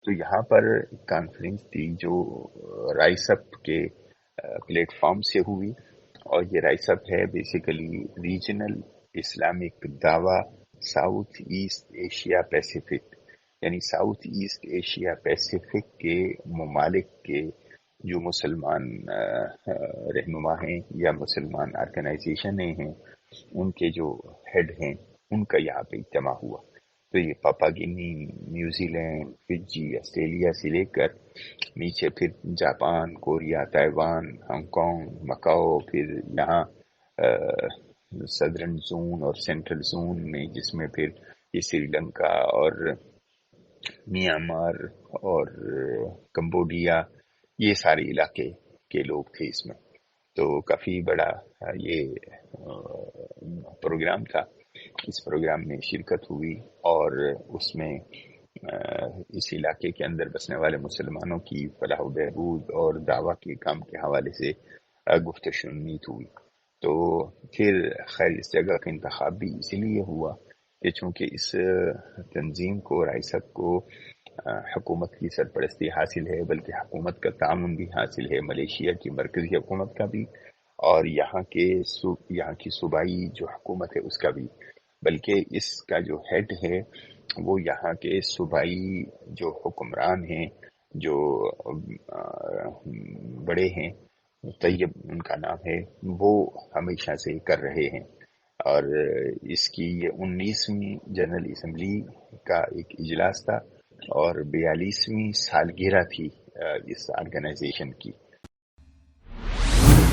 تو یہاں پر کانفرنس تھی جو رائس اپ کے پلیٹ فارم سے ہوئی، اور یہ رائس اپ ہے بیسیکلی ریجنل اسلامک دعوی ساؤتھ ایسٹ ایشیا پیسیفک، یعنی ساؤتھ ایسٹ ایشیا پیسیفک کے ممالک کے جو مسلمان رہنما ہیں یا مسلمان آرگنائزیشن ہیں، ان کے جو ہیڈ ہیں، ان کا یہاں پہ اجتماع ہوا۔ تو یہ پاپا گینی، نیوزی لینڈ، فجی، آسٹریلیا سے لے کر نیچے پھر Japan, Korea, Taiwan, Hong Kong, Macau, پھر یہاں صدرن زون اور سینٹرل زون میں، جس میں پھر یہ سری لنکا اور میانمار اور کمبوڈیا، یہ سارے علاقے کے لوگ تھے اس میں۔ تو کافی بڑا یہ پروگرام تھا۔ اس پروگرام میں شرکت ہوئی، اور اس میں اس علاقے کے اندر بسنے والے مسلمانوں کی فلاح و بہبود اور دعویٰ کے کام کے حوالے سے گفت و شنید ہوئی۔ تو پھر خیر اس جگہ کا انتخاب بھی اسی لیے ہوا کہ چونکہ اس تنظیم کو، رائسب کو حکومت کی سرپرستی حاصل ہے، بلکہ حکومت کا تعاون بھی حاصل ہے، ملیشیا کی مرکزی حکومت کا بھی، اور یہاں کی صوبائی جو حکومت ہے اس کا بھی، بلکہ اس کا جو ہیڈ ہے وہ یہاں کے صوبائی جو حکمران ہیں، جو بڑے ہیں، طیب ان کا نام ہے، وہ ہمیشہ سے کر رہے ہیں۔ اور اس کی یہ 19ویں جنرل اسمبلی کا ایک اجلاس تھا، اور 42ویں سالگرہ تھی اس آرگنائزیشن کی۔